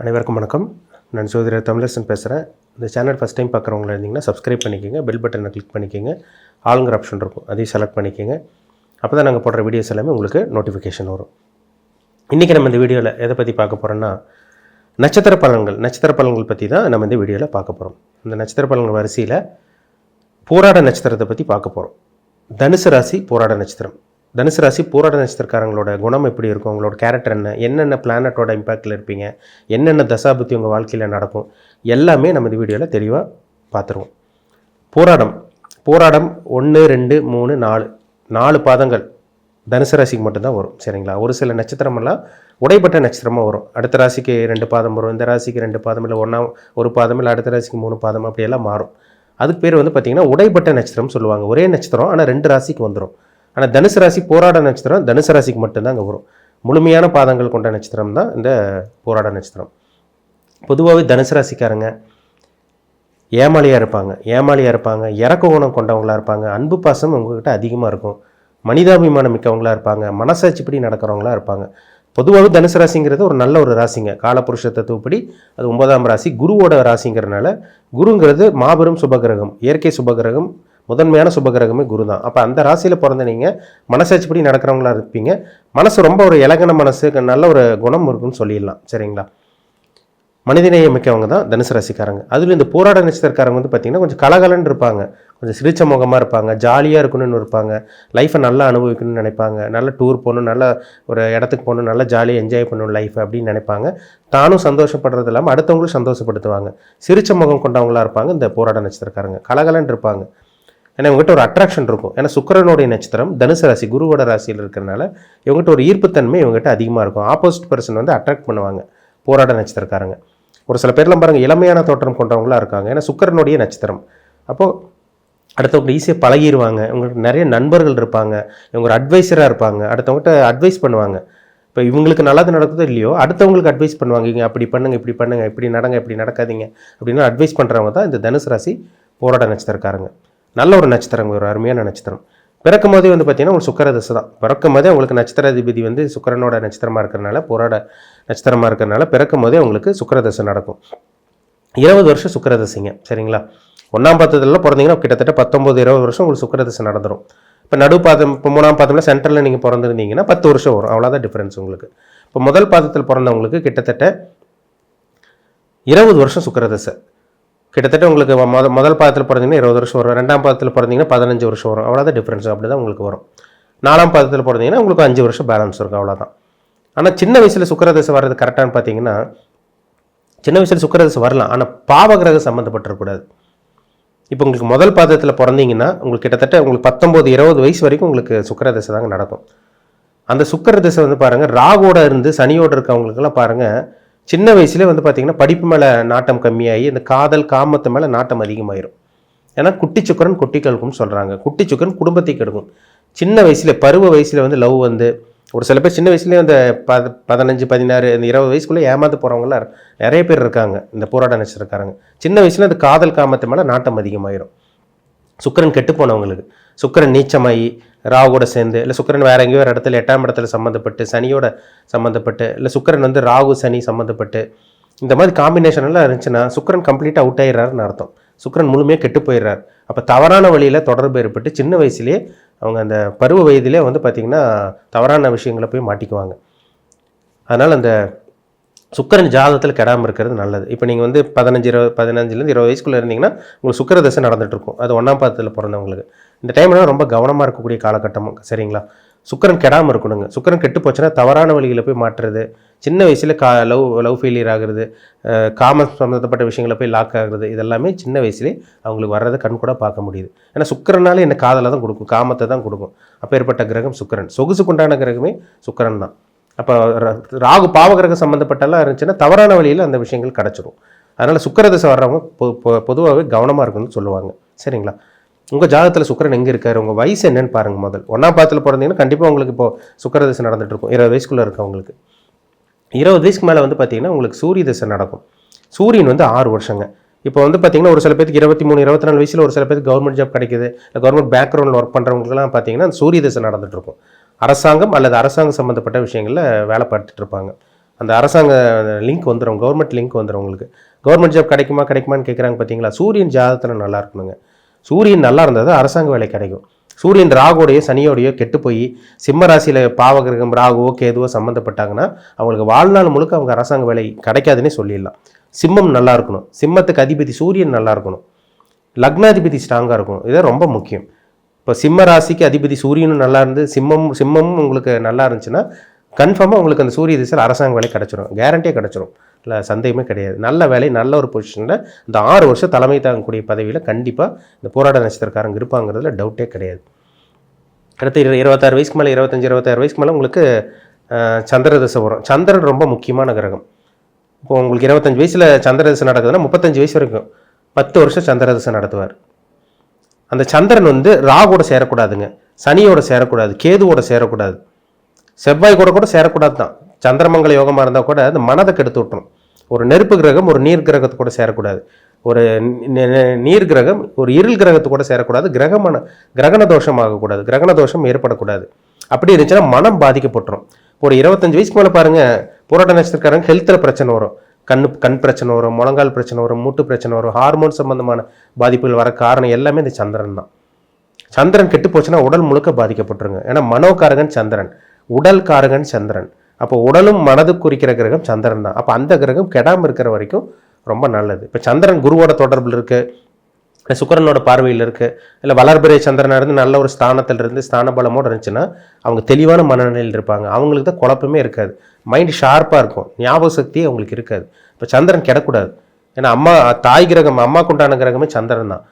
அனைவருக்கும் வணக்கம். நான் ஜோதிடர் தமிழரசன் பேசுகிறேன். இந்த சேனல் ஃபஸ்ட் டைம் பார்க்குறவங்களா இருந்தீங்கன்னா சப்ஸ்கிரைப் பண்ணிக்கோங்க, பெல் பட்டனை கிளிக் பண்ணிக்கோங்க, ஆளுங்கிற ஆப்ஷன் இருக்கும், அதையும் செலக்ட் பண்ணிக்கோங்க. அப்போ தான் நாங்கள் போடுற வீடியோஸ் எல்லாமே உங்களுக்கு நோட்டிஃபிகேஷன் வரும். இன்றைக்கி நம்ம இந்த வீடியோவில் எதை பற்றி பார்க்க போகிறோன்னா, நட்சத்திர பலன்கள் பற்றி தான் நம்ம இந்த வீடியோவில் பார்க்க போகிறோம். இந்த நட்சத்திர பலன்கள் வரிசையில் போராட நட்சத்திரத்தை பற்றி பார்க்க போகிறோம். தனுசு ராசி போராட நட்சத்திரம். தனுசு ராசி போராட நட்சத்திரக்காரங்களோட குணம் எப்படி இருக்கும், உங்களோட கேரக்டர் என்ன, என்னென்ன பிளானட்டோட இம்பேக்டில் இருப்பீங்க, என்னென்ன தசாபுத்தி உங்கள் வாழ்க்கையில் நடக்கும், எல்லாமே நம்ம இந்த வீடியோவில் தெளிவாக பார்த்துருவோம். போராடம் 1, 2, 3, 4 பாதங்கள் தனுசு ராசிக்கு மட்டும்தான் வரும். சரிங்களா? ஒரு சில நட்சத்திரமெல்லாம் உடைப்பட்ட நட்சத்திரமாக வரும். அடுத்த ராசிக்கு 2 பாதம் வரும், இந்த ராசிக்கு 2 பாதம் இல்லை, ஒரு பாதம் இல்லை, அடுத்த ராசிக்கு 3 பாதம், அப்படியெல்லாம் மாறும். அதுக்கு பேர் பார்த்திங்கன்னா உடைப்பட்ட நட்சத்திரம் சொல்லுவாங்க. ஒரே நட்சத்திரம் ஆனால் 2 ராசிக்கு வந்துடும். ஆனால் தனுசு ராசி போராட நட்சத்திரம் தனுசு ராசிக்கு மட்டும்தான் அங்கே வரும். முழுமையான பாதங்கள் கொண்ட நட்சத்திரம் தான் இந்த போராட நட்சத்திரம். பொதுவாகவே தனுசு ராசிக்காரங்க ஏமாளியாக இருப்பாங்க, இறக்க குணம் கொண்டவங்களாக இருப்பாங்க, அன்பு பாசம் உங்கள்கிட்ட அதிகமாக இருக்கும், மனிதாபிமானம் மிக்கவங்களாக இருப்பாங்க, மனசாட்சிப்படி நடக்கிறவங்களாக இருப்பாங்க. பொதுவாகவே தனுசு ராசிங்கிறது ஒரு நல்ல ஒரு ராசிங்க. காலபுருஷ தத்துவப்படி அது 9ஆம் ராசி, குருவோட ராசிங்கிறதுனால, குருங்கிறது மாபெரும் சுபகிரகம், இயற்கை சுபகிரகம், முதன்மையான சுபகிரகமே குரு தான். அப்போ அந்த ராசியில் பிறந்த நீங்கள் மனசாட்சிப்படி நடக்கிறவங்களா இருப்பீங்க. மனசு ரொம்ப ஒரு இலகன மனசு, நல்ல ஒரு குணம் இருக்குன்னு சொல்லிடலாம். சரிங்களா? மனிதநேய மிக்கவங்க தான் தனுசு ராசிக்காரங்க. அதுல இந்த போராட நட்சத்திரக்காரங்க பார்த்தீங்கன்னா கொஞ்சம் கலகலன்னு இருப்பாங்க, கொஞ்சம் சிரிச்ச முகமாக இருப்பாங்க, ஜாலியாக இருக்கணும்னு இருப்பாங்க, லைஃப்பை நல்லா அனுபவிக்கணும்னு நினைப்பாங்க, நல்ல டூர் போகணும், நல்ல ஒரு இடத்துக்கு போகணும், நல்லா ஜாலியாக என்ஜாய் பண்ணணும் லைஃப் அப்படின்னு நினைப்பாங்க. தானும் சந்தோஷப்படுறது இல்லாமல் அடுத்தவங்களும் சந்தோஷப்படுத்துவாங்க. சிரிச்ச முகம் கொண்டவங்களா இருப்பாங்க இந்த போராட நட்சத்திரக்காரங்க. கலகலன்னு இருப்பாங்க. ஏன்னா இவங்ககிட்ட ஒரு அட்ராக்ஷன் இருக்கும். ஏன்னா சுக்கிரனுடைய நட்சத்திரம் தனுசு ராசி, குருவோட ராசியில் இருக்கிறனால இவங்ககிட்ட ஒரு ஈர்ப்புத்தன்மை இவங்ககிட்ட அதிகமாக இருக்கும். ஆப்போசிட் பர்சன் அட்ராக்ட் பண்ணுவாங்க போராட நட்சத்திரக்காரங்க. ஒரு சில பேர்லாம் பாருங்கள் இளமையான தோற்றம் கொண்டவங்களாக இருக்காங்க. ஏன்னா சுக்கிரனுடைய நட்சத்திரம். அப்போது அடுத்தவங்க ஈஸியாக பழகிடுவாங்க. இவங்களுக்கு நிறைய நண்பர்கள் இருப்பாங்க, இவங்க ஒரு அட்வைஸராக இருப்பாங்க, அடுத்தவங்ககிட்ட அட்வைஸ் பண்ணுவாங்க. இப்போ இவங்களுக்கு நல்லது நடக்குதோ இல்லையோ அடுத்தவங்களுக்கு அட்வைஸ் பண்ணுவாங்க. இங்கே அப்படி பண்ணுங்க, இப்படி பண்ணுங்க, இப்படி நடங்க, இப்படி நடக்காதீங்க அப்படின்னு அட்வைஸ் பண்ணுறவங்க தான் இந்த தனுசு ராசி போராட நட்சத்திரக்காரங்க. நல்ல ஒரு நட்சத்திரம், ஒரு அருமையான நட்சத்திரம். பிறக்கும் போதே பார்த்தீங்கன்னா ஒரு சுக்கிர தசை தான். பிறக்கும் போதே உங்களுக்கு நட்சத்திராதிபதி சுக்கிரனோட நட்சத்திரமாக இருக்கிறனால, போராட நட்சத்திரமாக இருக்கிறனால பிறக்கும் போதே உங்களுக்கு சுக்கிர தசை நடக்கும். 20 வருஷம் சுக்கிர தசைங்க. சரிங்களா? 1ஆம் பாதத்தில் பிறந்தீங்கன்னா கிட்டத்தட்ட 19-20 வருஷம் உங்களுக்கு சுக்கிர தசை நடந்துடும். இப்போ நடுப்பாதம், இப்போ 3ஆம் பாதத்தில் சென்ட்ரலில் நீங்கள் பிறந்திருந்தீங்கன்னா 10 வருஷம் வரும். அவ்வளோதான் டிஃப்ரென்ஸ் உங்களுக்கு. இப்போ முதல் பாதத்தில் பிறந்தவங்களுக்கு கிட்டத்தட்ட 20 வருஷம் சுக்கிர தசை. கிட்டத்தட்ட உங்களுக்கு முதல் பாதத்தில் பிறந்தீங்கன்னா 20 வருஷம் வரும், 2ஆம் பாதத்தில் பிறந்தீங்கன்னா 15 வருஷம் வரும். அவ்வளோதான் டிஃப்ரென்ஸ். அப்படி தான் உங்களுக்கு வரும். 4ஆம் பாதத்தில் பிறந்தீங்கன்னா உங்களுக்கு 5 வருஷம் பேலன்ஸ் இருக்கும். அவ்வளோதான். ஆனால் சின்ன வயசில் சுக்கிரதசை வர்றது கரெக்டானு பார்த்தீங்கன்னா, சின்ன வயசில் சுக்கிரதசை வரலாம், ஆனால் பாவகிரகம் சம்மந்தப்பட்டிருக்கூடாது. இப்போ உங்களுக்கு முதல் பாதத்தில் பிறந்தீங்கன்னா உங்களுக்கு கிட்டத்தட்ட உங்களுக்கு 19-20 வயசு வரைக்கும் உங்களுக்கு சுக்கிரதசை தாங்க நடக்கும். அந்த சுக்கிரதசை பாருங்கள், ராகுவோட இருந்து சனியோடு இருக்கவங்களுக்கெல்லாம் பாருங்கள், சின்ன வயசுலேயே பார்த்தீங்கன்னா படிப்பு மேலே நாட்டம் கம்மியாகி இந்த காதல் காமத்து மேலே நாட்டம் அதிகமாயிரும். ஏன்னா குட்டி சுக்கரன் குட்டி கழுக்கும்னு சொல்கிறாங்க. குட்டி சுக்கரன் குடும்பத்தை கெடுக்கும். சின்ன வயசில் பருவ வயசில் லவ் ஒரு சில பேர் சின்ன வயசுலேயே 15, 16, இந்த 20 வயசுக்குள்ளே ஏமாந்து போகிறவங்களாம் நிறைய பேர் இருக்காங்க இந்த போராட நட்சத்திரக்காரங்க. சின்ன வயசில் அந்த காதல் காமத்து மேலே நாட்டம் அதிகமாயிரும். சுக்கிரன் கெட்டு போனவங்களுக்கு, சுக்கிரன் நீச்சமாகி ராகுவோட சேர்ந்து, இல்லை சுக்கிரன் வேறு எங்கேயோ ஒரு இடத்துல 8ஆம் இடத்துல சம்மந்தப்பட்டு, சனியோட சம்மந்தப்பட்டு, இல்லை சுக்கிரன் ராகு சனி சம்மந்தப்பட்டு, இந்த மாதிரி காம்பினேஷன் எல்லாம் இருந்துச்சுன்னா சுக்கிரன் கம்ப்ளீட்டாக அவுட் ஆகிடுறாருன்னு அர்த்தம். சுக்கிரன் முழுமையாக கெட்டு போயிடுறாரு. அப்போ தவறான வழியில் தொடர்பு ஏற்பட்டு சின்ன வயசுலேயே அவங்க அந்த பருவ வயதிலே பார்த்திங்கன்னா தவறான விஷயங்களை போய் மாட்டிக்குவாங்க. அதனால் அந்த சுக்கிரன் ஜாதகத்தில் கெடாமல் இருக்கிறது நல்லது. இப்போ நீங்கள் 15-20 வயசுக்குள்ளே இருந்தீங்கன்னா உங்களுக்கு சுக்கிர தசை நடந்துகிட்ருக்கும். அது 1ஆம் பாதத்தில் பிறந்தவங்களுக்கு. இந்த டைம்லாம் ரொம்ப கவனமாக இருக்கக்கூடிய காலகட்டமும். சரிங்களா? சுக்கிரன் கெடாமல் இருக்கணுங்க. சுக்கிரன் கெட்டு போச்சுன்னா தவறான வழிகளை போய் மாற்றுறது, சின்ன வயசில் லவ் ஃபெயிலியர் ஆகுறது, காம சம்மந்தப்பட்ட விஷயங்களை போய் லாக் ஆகுறது, இதெல்லாமே சின்ன வயசுலேயே அவங்களுக்கு வர்றதை கண் கூட பார்க்க முடியுது. ஏன்னா சுக்கிரனாலே என்ன காதலை தான் கொடுக்கும், காமத்தை தான் கொடுக்கும். அப்பேற்பட்ட கிரகம் சுக்கிரன். சொகுசுக்குண்டான கிரகமே சுக்கிரன் தான். அப்போ ராகு பாவகிரகம் சம்மந்தப்பட்டெல்லாம் இருந்துச்சுன்னா தவறான வழியில் அந்த விஷயங்கள் கிடச்சிரும். அதனால் சுக்கிரதசை வர்றவங்க பொதுவாகவே கவனமாக இருக்குன்னு சொல்லுவாங்க. சரிங்களா? உங்கள் ஜாதகத்தில் சுக்கிரன் எங்கே இருக்கார், உங்கள் வயசு என்னன்னு பாருங்கள். முதல் 1ஆம் பாதத்தில் பிறந்தீங்கன்னா கண்டிப்பாக உங்களுக்கு இப்போது சுக்கிரதசை நடந்துகிட்டு இருக்கும். 20 வயசுக்குள்ளே இருக்கவங்களுக்கு. 20 வயசுக்கு மேலே பார்த்தீங்கன்னா உங்களுக்கு சூரிய தசை நடக்கும். சூரியன் 6 வருஷங்க. இப்போ பார்த்தீங்கன்னா ஒரு சில பேருக்கு 23, 24 வயசில் ஒரு சில பேருக்கு கவர்மெண்ட் ஜாப் கிடைக்குது, இல்லை கவர்மெண்ட் பேக்ரவுண்டில் ஒர்க் பண்ணுறவங்களுக்குலாம் பார்த்தீங்கன்னா சூரிய தசை நடந்துகிட்டு இருக்கும். அரசாங்கம் அல்லது அரசாங்கம் சம்மந்தப்பட்ட விஷயங்களில் வேலை பார்த்துட்டு இருப்பாங்க. அந்த அரசாங்க லிங்க் வந்துடும், கவர்மெண்ட் லிங்க் வந்துடும் உங்களுக்கு. கவர்மெண்ட் ஜாப் கிடைக்குமான்னு கேட்குறாங்க பார்த்தீங்களா? சூரியன் ஜாதகத்தில் நல்லா இருக்கணுங்க. சூரியன் நல்லா இருந்தால் தான் அரசாங்க வேலை கிடைக்கும். சூரியன் ராகுவோடையோ சனியோடையோ கெட்டு போய் சிம்ம ராசியில் பாவகிரகம் ராகுவோ கேதுவோ சம்மந்தப்பட்டாங்கன்னா அவங்களுக்கு வாழ்நாள் முழுக்க அவங்க அரசாங்க வேலை கிடைக்காதுன்னே சொல்லிடலாம். சிம்மம் நல்லா இருக்கணும், சிம்மத்துக்கு அதிபதி சூரியன் நல்லா இருக்கணும், லக்னாதிபதி ஸ்ட்ராங்காக இருக்கணும். இதான் ரொம்ப முக்கியம். இப்போ சிம்ம ராசிக்கு அதிபதி சூரியனும் நல்லா இருந்து சிம்மமும் உங்களுக்கு நல்லா இருந்துச்சுன்னா கன்ஃபார்மாக உங்களுக்கு அந்த சூரிய திசையில் அரசாங்க வேலை கிடச்சிரும், கேரண்டியாக கிடச்சிரும். இல்லை சந்தேகமே கிடையாது. நல்ல வேலை, நல்ல ஒரு பொசிஷனில் இந்த 6 வருஷம் தலைமை தாங்கக்கூடிய பதவியில் கண்டிப்பாக இந்த போராட நட்சத்திரக்காரங்க இருப்பாங்கிறதுல டவுட்டே கிடையாது. அடுத்து 26 வயசுக்கு மேலே 25-26 வயசுக்கு மேலே உங்களுக்கு சந்திர திசை வரும். சந்திரன் ரொம்ப முக்கியமான கிரகம். இப்போ உங்களுக்கு 25 வயசில் சந்திர திசை நடக்குதுன்னா 35 வயசு வரைக்கும் 10 வருஷம் சந்திர திசை நடத்துவார். அந்த சந்திரன் வந்து ராகுவோட சேரக்கூடாதுங்க, சனியோட சேரக்கூடாது, கேதுவோட சேரக்கூடாது, செவ்வாய் கூட சேரக்கூடாது தான். சந்திரமங்கல யோகமாக இருந்தால் கூட அந்த மனதை கெடுத்து விட்டுரும். ஒரு நெருப்பு கிரகம் ஒரு நீர் கிரகத்து கூட சேரக்கூடாது, ஒரு நீர் கிரகம் ஒரு இருள் கிரகத்து கூட சேரக்கூடாது, கிரகண தோஷம் ஆகக்கூடாது, கிரகண தோஷம் ஏற்படக்கூடாது. அப்படி இருந்துச்சுன்னா மனம் பாதிக்கப்பட்டுரும். ஒரு 25 வயசுக்கு மேலே பாருங்கள், போராட்ட நட்சத்திரக்காரங்க ஹெல்த்தில் பிரச்சனை வரும், கண் பிரச்சனை வரும், முழங்கால் பிரச்சனை வரும், மூட்டு பிரச்சனை வரும், ஹார்மோன் சம்பந்தமான பாதிப்புகள் வர காரணம் எல்லாமே இந்த சந்திரன் தான். சந்திரன் கெட்டு போச்சுன்னா உடல் முழுக்க பாதிக்கப்பட்டுருங்க. ஏன்னா மனோகாரகன் சந்திரன், உடல் காரகன் சந்திரன். அப்போ உடலும் மனது குறிக்கிற கிரகம் சந்திரன் தான். அப்போ அந்த கிரகம் கெடாமல் இருக்கிற வரைக்கும் ரொம்ப நல்லது. இப்போ சந்திரன் குருவோட தொடர்பில் இருக்குது, இல்லை சுக்கிரனோட பார்வையில் இருக்குது, இல்லை வளர்பிறை சந்திரனாக இருந்து நல்ல ஒரு ஸ்தானத்தில் இருந்து ஸ்தான பலமோடு இருந்துச்சுன்னா அவங்க தெளிவான மனநிலையில் இருப்பாங்க. அவங்களுக்கு தான் குழப்பமே இருக்காது, மைண்டு ஷார்ப்பாக இருக்கும், ஞாபக சக்தியே அவங்களுக்கு இருக்காது. இப்போ சந்திரன் கெடக்கூடாது. ஏன்னா தாய் கிரகம், அம்மாவுக்கு உண்டான கிரகமே சந்திரன் தான்.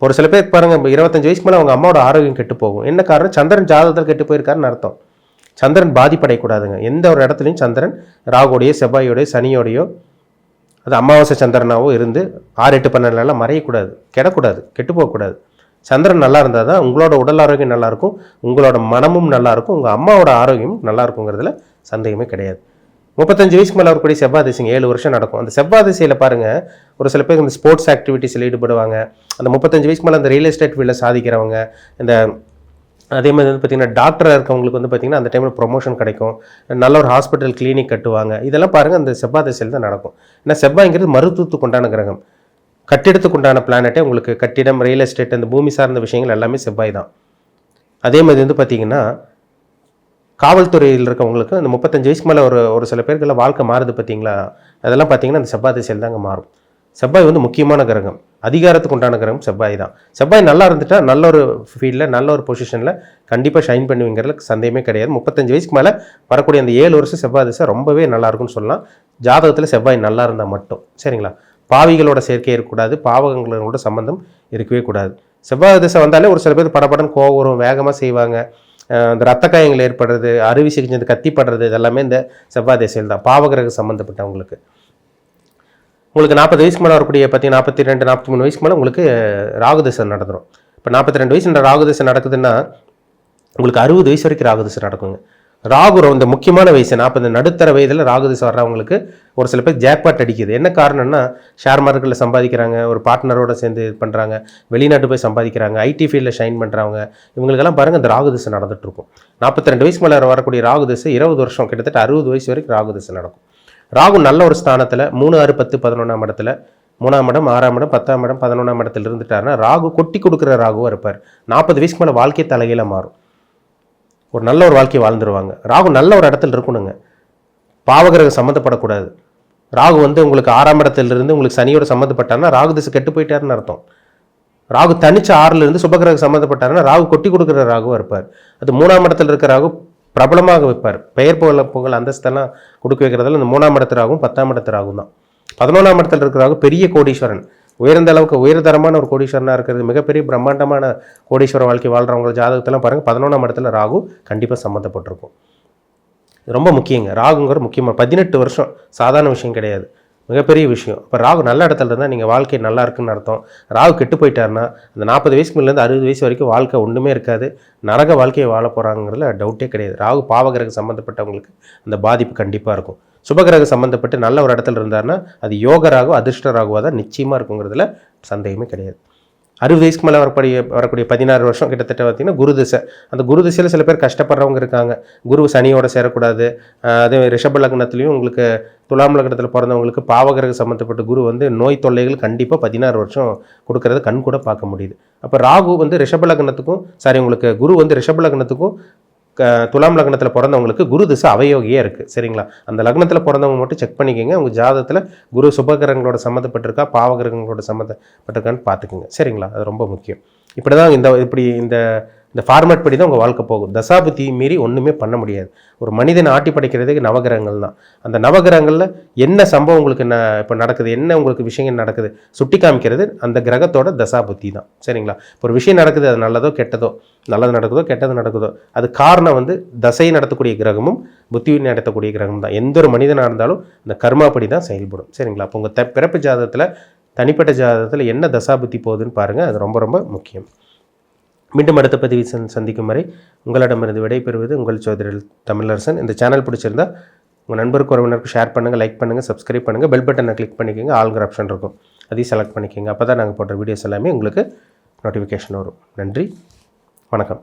ஒரு சில பேருக்கு பாருங்கள், 25 வயசுக்கு மேலே அவங்க அம்மாவோட ஆரோக்கியம் கெட்டு போகும். என்ன காரணம்? சந்திரன் ஜாதகத்தில் கெட்டு போயிருக்காருன்னு அர்த்தம். சந்திரன் பாதிப்படையக்கூடாதுங்க. எந்த ஒரு இடத்துலையும் சந்திரன் ராகுவோடையோ செவ்வாயோடையோ சனியோடையோ அது அமாவாசை சந்திரனாவோ இருந்து 6, 8, 12 மறையக்கூடாது, கெடக்கூடாது, கெட்டு போகக்கூடாது. சந்திரன் நல்லா இருந்தால் தான் உங்களோட உடல் ஆரோக்கியம் நல்லாயிருக்கும், உங்களோட மனமும் நல்லாயிருக்கும், உங்கள் அம்மாவோட ஆரோக்கியமும் நல்லா இருக்குங்கிறதுல சந்தேகமே கிடையாது. 35 வயசுக்கு மேலே வரக்கூடிய செவ்வாய் திசைங்க 7 வருஷம் நடக்கும். அந்த செவ்வாய் திசையில் பாருங்கள், ஒரு சில பேர் இந்த ஸ்போர்ட்ஸ் ஆக்டிவிட்டீஸில் ஈடுபடுவாங்க. அந்த 35 வயசுக்கு மேலே அந்த ரியல் எஸ்டேட் ஃபீல்டில் சாதிக்கிறவங்க, இந்த அதே மாதிரி வந்து பார்த்திங்கன்னா டாக்டராக இருக்கவங்களுக்கு வந்து பார்த்திங்கன்னா அந்த டைமில் ப்ரொமோஷன் கிடைக்கும், நல்ல ஒரு ஹாஸ்பிட்டல் கிளினிக் கட்டுவாங்க. இதெல்லாம் பாருங்கள் அந்த செவ்வாய் திசையில் தான் நடக்கும். ஏன்னா செவ்வாய்ங்கிறது மருத்துவத்துக்கு உண்டான கிரகம், கட்டிடத்துக்கு உண்டான பிளானட்டே உங்களுக்கு கட்டிடம், ரியல் எஸ்டேட், அந்த பூமி சார்ந்த விஷயங்கள் எல்லாமே செவ்வாய் தான். அதே மாதிரி வந்து பார்த்திங்கன்னா காவல்துறையில் இருக்கவங்களுக்கு அந்த 35 வயசுக்கு மேலே ஒரு சில பேருக்கெல்லாம் வாழ்க்கை மாறுது பார்த்தீங்களா, அதெல்லாம் பார்த்திங்கன்னா அந்த செவ்வாய் திசையில் தாங்க மாறும். செவ்வாய் வந்து முக்கியமான கிரகம், அதிகாரத்துக்கு உண்டான கிரகம் செவ்வாய் தான். செவ்வாய் நல்லா இருந்துட்டா நல்ல ஒரு ஃபீல்டில் நல்ல ஒரு பொசிஷனில் கண்டிப்பாக ஷைன் பண்ணுவீங்கிறதுல சந்தேகமே கிடையாது. 35 வயசுக்கு மேலே வரக்கூடிய அந்த 7 வருஷம் செவ்வாய் திசை ரொம்பவே நல்லா இருக்குன்னு சொல்லலாம், ஜாதகத்தில் செவ்வாய் நல்லா இருந்தால் மட்டும். சரிங்களா? பாவிகளோட சேர்க்கை இருக்கக்கூடாது, பாவகங்களோட சம்பந்தம் இருக்கவே கூடாது. செவ்வாய் திசை வந்தாலே ஒரு சில பேர் படப்படன்னு கோவம் வரும், வேகமாக செய்வாங்க, இந்த ரத்த காயங்கள் ஏற்படுறது, அறுவை சிகிச்சை கத்திப்படுறது, இதெல்லாமே இந்த செவ்வாய் திசையில் தான், பாவகிரக சம்மந்தப்பட்டவங்களுக்கு. உங்களுக்கு 40 வயசுக்கு மேலே வரக்கூடிய பார்த்தீங்கன்னா 42, 43 வயசுக்கு மேலே உங்களுக்கு ராகுதிசை நடந்துடும். இப்போ 42 வயசு ராகுதிசை நடக்குதுன்னா உங்களுக்கு 60 வயசு வரைக்கும் ராகுதிசை நடக்குங்க. ராகு இந்த முக்கியமான வயசு 40 நடுத்தர வயதில் ராகுதிசை வர்றவங்களுக்கு ஒரு சில பேர் ஜாக்பாட் அடிக்குது. என்ன காரணம்னா ஷேர் மார்க்கெட்டில் சம்பாதிக்கிறாங்க, ஒரு பார்ட்னரோட சேர்ந்து இது பண்ணுறாங்க, வெளிநாட்டு போய் சம்பாதிக்கிறாங்க, ஐடி ஃபீல்டில் ஷைன் பண்ணுறவங்க, இவங்களுக்கெல்லாம் பாருங்கள் இந்த ராகுதிசை நடந்துகிட்ருக்கும். 42 வயசுக்கு மேலே வரக்கூடிய ராகுதிசை 20 வருஷம், கிட்டத்தட்ட 60 வயசு வரைக்கும் ராகுதிசை நடக்கும். ராகு நல்ல ஒரு ஸ்தானத்தில் 3, 6, 10, 11ஆம் இடத்துல, 3ஆம் இடம், 6ஆம் இடம், 10ஆம் இடம், 11ஆம் இடத்துல இருந்துட்டாருன்னா ராகு கொட்டி கொடுக்குற ராகுவாக இருப்பார். 40 வயசுக்கு மேலே வாழ்க்கை தலைகீழ மாறும், ஒரு நல்ல ஒரு வாழ்க்கையை வாழ்ந்துருவாங்க. ராகு நல்ல ஒரு இடத்துல இருக்கணுங்க, பாவகிரகம் சம்மந்தப்படக்கூடாது. ராகு வந்து உங்களுக்கு 6ஆம் இடத்துலேருந்து உங்களுக்கு சனியோட சம்மந்தப்பட்டாருன்னா ராகு திசை கெட்டு போயிட்டாருன்னு அர்த்தம். ராகு தனிச்ச 6லேருந்து சுபகிரகம் சம்மந்தப்பட்டாருன்னா ராகு கொட்டி கொடுக்குற ராகுவாக இருப்பார். அது 3ஆம் இடத்துல இருக்கிற ராகு பிரபலமாக வைப்பார், பெயர் புகழ் அந்தஸ்தெல்லாம் கொடுக்க வைக்கிறதால இந்த 3ஆம் இடத்துறாகும் 10ஆம் இடத்துறாகும் தான். 11ஆம் இடத்துல இருக்கிறாகும் பெரிய கோடீஸ்வரன், உயர்ந்த அளவுக்கு உயர்தரமான ஒரு கோடீஸ்வரனாக இருக்கிறது, மிகப்பெரிய பிரம்மாண்டமான கோடீஸ்வர வாழ்க்கை வாழ்கிறவங்க ஜாதகத்தெல்லாம் பாருங்கள் 11ஆம் இடத்துல ராகு கண்டிப்பாக சம்மந்தப்பட்டிருக்கும். ரொம்ப முக்கியங்க, ராகுங்கிற முக்கியமாக 18 வருஷம் சாதாரண விஷயம் கிடையாது, மிகப்பெரிய விஷயம். இப்போ ராகு நல்ல இடத்துல இருந்தால் நீங்கள் வாழ்க்கை நல்லா இருக்குன்னு அர்த்தம். ராகு கெட்டு போயிட்டாருன்னா அந்த 40 வயசுக்கு மேலேருந்து 60 வயசு வரைக்கும் வாழ்க்கை ஒன்றுமே இருக்காது, நரக வாழ்க்கையை வாழ போகிறாங்கிறதுல டவுட்டே கிடையாது. ராகு பாவகிரகம் சம்மந்தப்பட்டவங்களுக்கு அந்த பாதிப்பு கண்டிப்பாக இருக்கும். சுபகிரகம் சம்மந்தப்பட்டு நல்ல ஒரு இடத்துல இருந்தாருன்னா அது யோக ராகு, அதிர்ஷ்ட ராகுவாக தான் நிச்சயமாக இருக்குங்கிறதுல சந்தேகமே கிடையாது. 60 வயசுக்கு மேலே வரக்கூடிய 16 வருஷம் கிட்டத்தட்ட பார்த்திங்கன்னா குரு திசை. அந்த குரு திசையில் சில பேர் கஷ்டப்படுறவங்க இருக்காங்க. குரு சனியோட சேரக்கூடாது. அதே ரிஷப லக்னத்துலேயும் உங்களுக்கு துலாம் லக்னத்தில் பிறந்தவங்களுக்கு பாவகிரக சம்மந்தப்பட்ட குரு வந்து நோய் தொல்லைகள் கண்டிப்பாக 16 வருஷம் கொடுக்கறது கண் கூட பார்க்க முடியுது. அப்போ ராகு வந்து ரிஷப லக்னத்துக்கும் உங்களுக்கு குரு வந்து ரிஷப லக்னத்துக்கும் துலாம் லக்னத்தில் பிறந்தவங்களுக்கு குரு திசை அவயோகியாக இருக்குது. சரிங்களா? அந்த லக்னத்தில் பிறந்தவங்க மட்டும் செக் பண்ணிக்கோங்க. உங்கள் ஜாதகத்தில் குரு சுபகிரகங்களோட சம்மந்தப்பட்டிருக்கா பாவகிரகங்களோட சம்மந்தப்பட்டிருக்கான்னு பார்த்துக்குங்க. சரிங்களா? அது ரொம்ப முக்கியம். இப்படி தான் இந்த ஃபார்மேட் படி தான் உங்கள் வாழ்க்கை போகும். தசாபுத்தி மீறி ஒன்றுமே பண்ண முடியாது. ஒரு மனிதனை ஆட்டி படைக்கிறதுக்கு நவகிரகங்கள் தான். அந்த நவகிரகங்களில் என்ன சம்பவம் உங்களுக்கு இப்போ நடக்குது, என்ன உங்களுக்கு விஷயங்கள் நடக்குது சுட்டி காமிக்கிறது அந்த கிரகத்தோட தசாபுத்தி தான். சரிங்களா? இப்போ ஒரு விஷயம் நடக்குது, அது நல்லதோ கெட்டதோ, நல்லது நடக்குதோ கெட்டது நடக்குதோ, அது காரணம் வந்து தசை நடத்தக்கூடிய கிரகமும் புத்தி நடத்தக்கூடிய கிரகமும் தான். எந்த ஒரு மனிதனாக இருந்தாலும் இந்த கர்மாப்படி தான் செயல்படும். சரிங்களா? அப்போ உங்கள் பிறப்பு ஜாதகத்தில் தனிப்பட்ட ஜாதகத்தில் என்ன தசாபுத்தி போகுதுன்னு பாருங்கள். அது ரொம்ப ரொம்ப முக்கியம். மீண்டும் அடுத்த பதிவு சந்திக்கும் வரை உங்களிடமிருந்து விடைபெறுவது உங்கள் சோதரில் தமிழரசன். இந்த சேனல் பிடிச்சிருந்தா உங்கள் நண்பருக்கு உறவினருக்கு ஷேர் பண்ணுங்கள், லைக் பண்ணுங்கள், சப்ஸ்கிரைப் பண்ணுங்கள், பெல் பட்டனை கிளிக் பண்ணிக்கோங்க. ஆல்கிற ஆப்ஷன் இருக்கும், அதையும் செலக்ட் பண்ணிக்கோங்க. அப்போ தான் நாங்கள் போடுற வீடியோஸ் எல்லாமே உங்களுக்கு நோட்டிஃபிகேஷன் வரும். நன்றி, வணக்கம்.